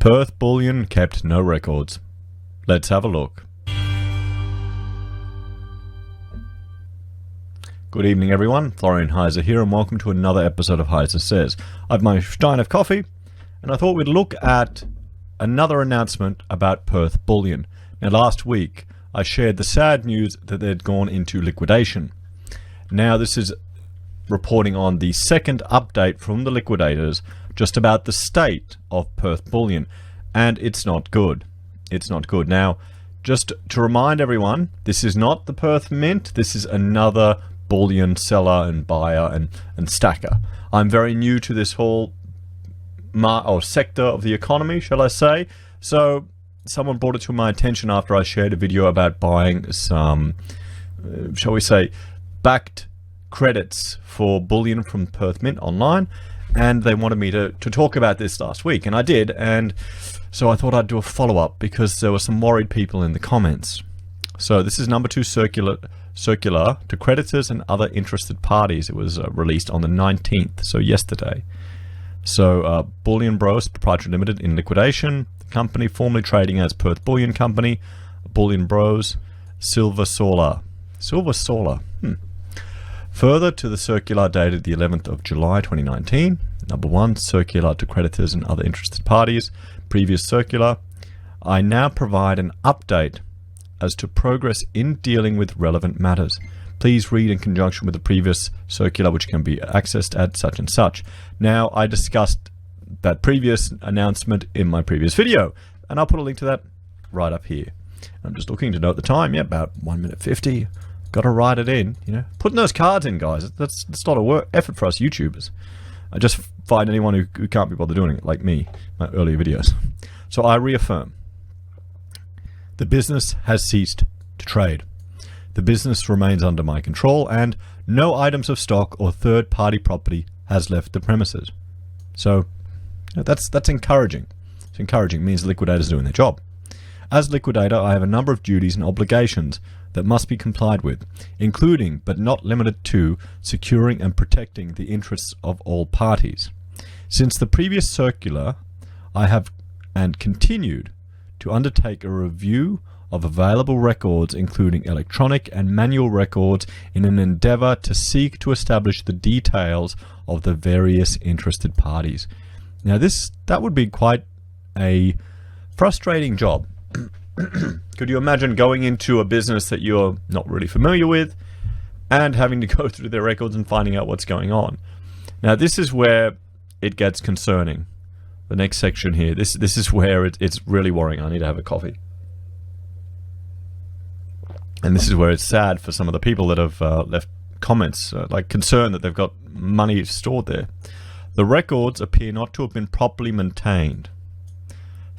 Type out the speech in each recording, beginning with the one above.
Perth Bullion kept no records. Let's have a look. Good evening everyone, Florian Heiser here and welcome to another episode of Heiser Says. I've my stein of coffee and I thought we'd look at another announcement about Perth Bullion. Now last week I shared the sad news that they'd gone into liquidation. Now this is reporting on the second update from the liquidators just about the state of Perth Bullion, and it's not good. It's not good. Now, just to remind everyone, this is not the Perth Mint, this is another bullion seller and buyer and stacker. I'm very new to this whole sector of the economy, shall I say. So someone brought it to my attention after I shared a video about buying some, shall we say, backed credits for bullion from Perth Mint online, and they wanted me to talk about this last week, and I did, and so I thought I'd do a follow-up because there were some worried people in the comments. So this is number 2 circular to creditors and other interested parties. It was released on the 19th, so yesterday. So Bullion Bros Proprietary Limited in liquidation. The company formerly trading as Perth Bullion Company. Bullion Bros Silver Solar. Further to the circular dated the 11th of July 2019. Number 1, circular to creditors and other interested parties. Previous circular. I now provide an update as to progress in dealing with relevant matters. Please read in conjunction with the previous circular, which can be accessed at such and such. Now, I discussed that previous announcement in my previous video, and I'll put a link to that right up here. I'm just looking to note the time. Yeah, about 1 minute 50. Got to write it in, you know. Putting those cards in, guys, that's a lot of effort for us YouTubers. I just find anyone who can't be bothered doing it, like me, my earlier videos. So I reaffirm, the business has ceased to trade. The business remains under my control and no items of stock or third-party property has left the premises. So that's encouraging. It's encouraging. It means the liquidator's doing their job. As liquidator, I have a number of duties and obligations that must be complied with, including but not limited to securing and protecting the interests of all parties. Since the previous circular, I have and continued to undertake a review of available records, including electronic and manual records, in an endeavor to seek to establish the details of the various interested parties. Now that would be quite a frustrating job. Could you imagine going into a business that you're not really familiar with and having to go through their records and finding out what's going on? Now this is where it gets concerning. The next section here, this is where it's really worrying. I need to have a coffee. And this is where it's sad for some of the people that have left comments, like concern that they've got money stored there. The records appear not to have been properly maintained,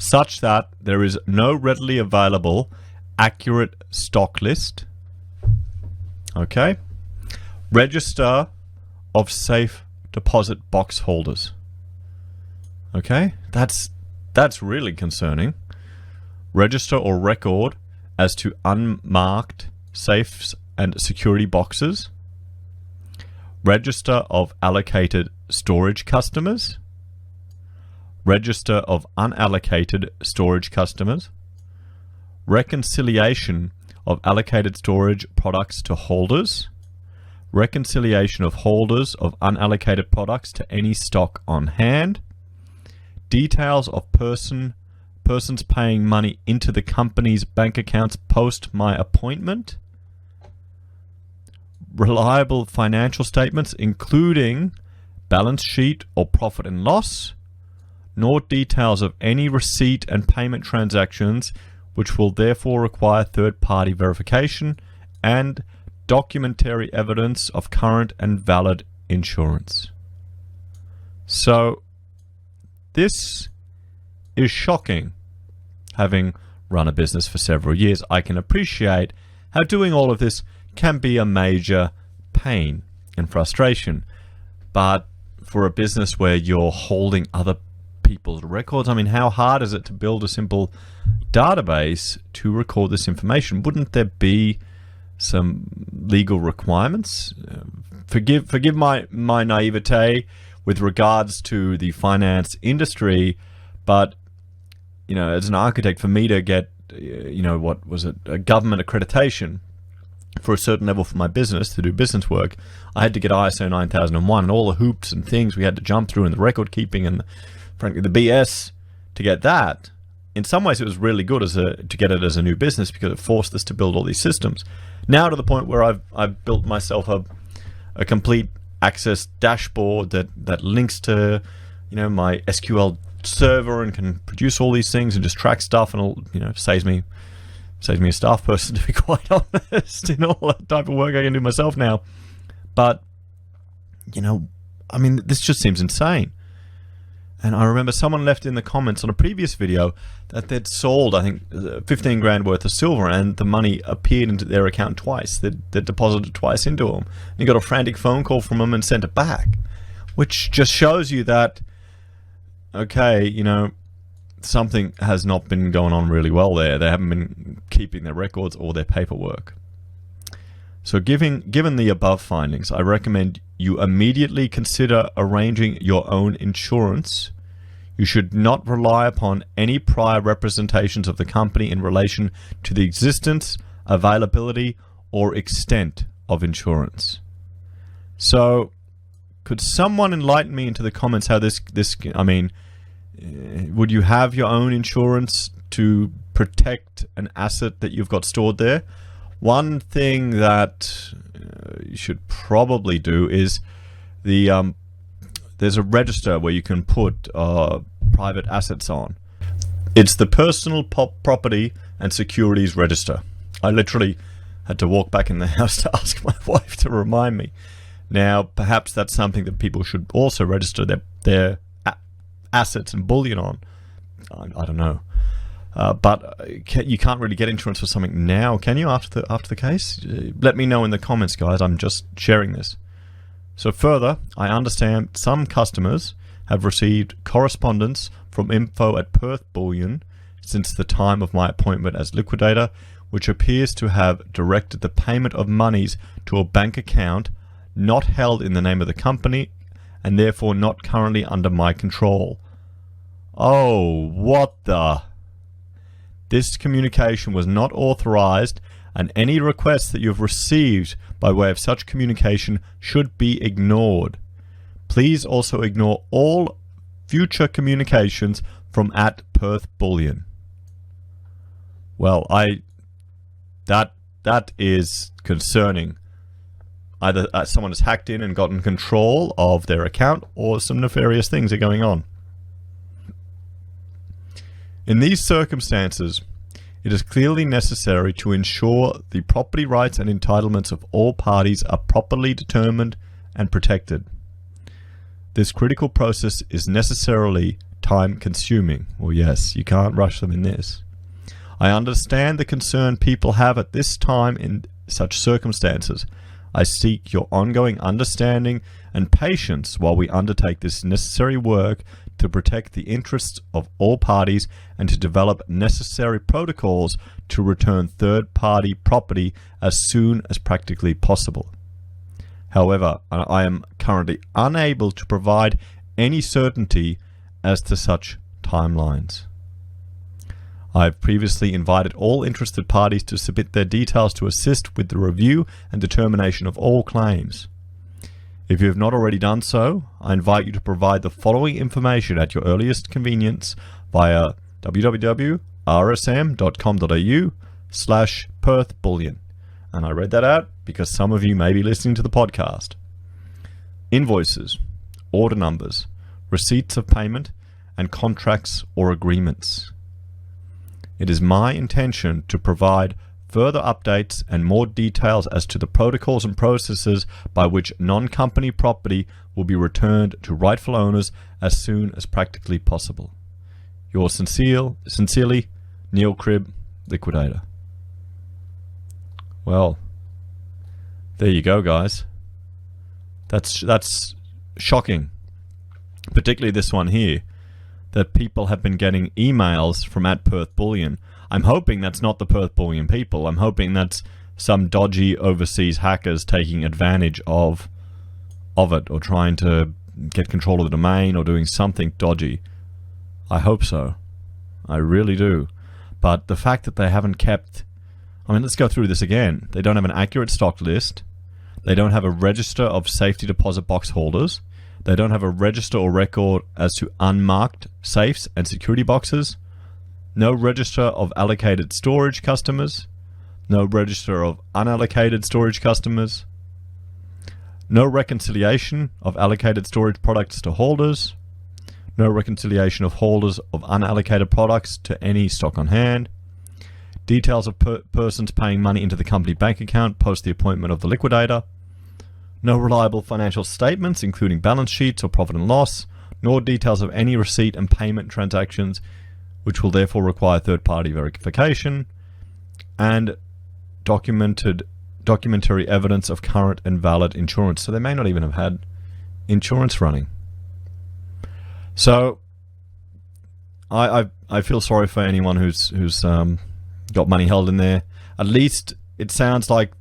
such that there is no readily available accurate stock list. Okay. Register of safe deposit box holders. Okay, that's really concerning. Register or record as to unmarked safes and security boxes. Register of allocated storage customers. Register of unallocated storage customers. Reconciliation of allocated storage products to holders. Reconciliation of holders of unallocated products to any stock on hand. Details of persons paying money into the company's bank accounts post my appointment. Reliable financial statements, including balance sheet or profit and loss, nor details of any receipt and payment transactions, which will therefore require third-party verification, and documentary evidence of current and valid insurance. So this is shocking. Having run a business for several years, I can appreciate how doing all of this can be a major pain and frustration. But for a business where you're holding other people's records, I mean, how hard is it to build a simple database to record this information? Wouldn't there be some legal requirements? Forgive my naivete with regards to the finance industry, but as an architect, for me to get, what was it, a government accreditation for a certain level for my business to do business work, I had to get ISO 9001 and all the hoops and things we had to jump through and the record keeping and frankly the BS to get that. In some ways it was really good to get it as a new business because it forced us to build all these systems. Now to the point where I've built myself a complete access dashboard that links to my SQL server and can produce all these things and just track stuff, and saves me a staff person, to be quite honest, in all that type of work I can do myself now. But this just seems insane. And I remember someone left in the comments on a previous video that they'd sold, I think, 15 grand worth of silver, and the money appeared into their account twice. They'd deposited twice into them. And you got a frantic phone call from them and sent it back, which just shows you that, okay, something has not been going on really well there. They haven't been keeping their records or their paperwork. So given the above findings, I recommend you immediately consider arranging your own insurance. You should not rely upon any prior representations of the company in relation to the existence, availability, or extent of insurance. So, could someone enlighten me into the comments how would you have your own insurance to protect an asset that you've got stored there? One thing that you should probably do is there's a register where you can put private assets on. It's the Personal Property and Securities Register. I literally had to walk back in the house to ask my wife to remind me. Now, perhaps that's something that people should also register their assets and bullion on. I don't know. But you can't really get insurance for something now, can you, after the case? Let me know in the comments, guys. I'm just sharing this. So further, I understand some customers have received correspondence from info at Perth Bullion since the time of my appointment as liquidator, which appears to have directed the payment of monies to a bank account not held in the name of the company and therefore not currently under my control. Oh, what the... This communication was not authorized, and any requests that you have received by way of such communication should be ignored. Please also ignore all future communications from at Perth Bullion. Well, that is concerning. Either someone has hacked in and gotten control of their account, or some nefarious things are going on. In these circumstances, it is clearly necessary to ensure the property rights and entitlements of all parties are properly determined and protected. This critical process is necessarily time-consuming. Well, yes, you can't rush them in this. I understand the concern people have at this time in such circumstances. I seek your ongoing understanding and patience while we undertake this necessary work to protect the interests of all parties and to develop necessary protocols to return third-party property as soon as practically possible. However, I am currently unable to provide any certainty as to such timelines. I have previously invited all interested parties to submit their details to assist with the review and determination of all claims. If you have not already done so, I invite you to provide the following information at your earliest convenience via www.rsm.com.au/Perth Bullion. And I read that out because some of you may be listening to the podcast. Invoices, order numbers, receipts of payment, and contracts or agreements. It is my intention to provide further updates and more details as to the protocols and processes by which non-company property will be returned to rightful owners as soon as practically possible. Yours sincerely, Neil Cribb, Liquidator. Well, there you go, guys. That's shocking. Particularly this one here, that people have been getting emails from at Perth Bullion. I'm hoping that's not the Perth Bullion people. I'm hoping that's some dodgy overseas hackers taking advantage of it, or trying to get control of the domain, or doing something dodgy. I hope so. I really do. But the fact that they haven't kept... I mean, let's go through this again. They don't have an accurate stock list. They don't have a register of safety deposit box holders. They don't have a register or record as to unmarked safes and security boxes. No register of allocated storage customers. No register of unallocated storage customers. No reconciliation of allocated storage products to holders. No reconciliation of holders of unallocated products to any stock on hand. Details of persons paying money into the company bank account post the appointment of the liquidator. No reliable financial statements, including balance sheets or profit and loss, nor details of any receipt and payment transactions, which will therefore require third-party verification, and documentary evidence of current and valid insurance. So they may not even have had insurance running. So I feel sorry for anyone who's got money held in there. At least it sounds like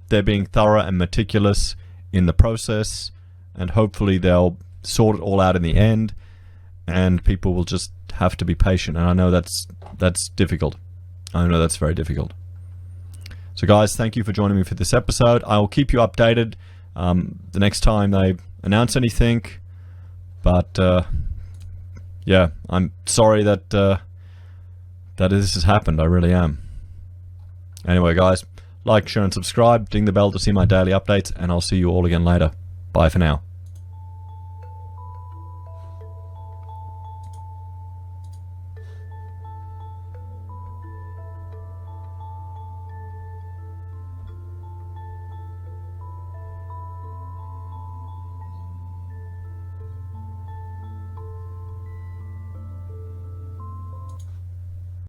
they're being thorough and meticulous in the process, and hopefully they'll sort it all out in the end, and people will just have to be patient. And I know that's difficult. I know that's very difficult. So guys, thank you for joining me for this episode. I will keep you updated the next time they announce anything. But yeah, I'm sorry that this has happened. I really am. Anyway, guys, like, share, and subscribe. Ding the bell to see my daily updates, and I'll see you all again later. Bye for now.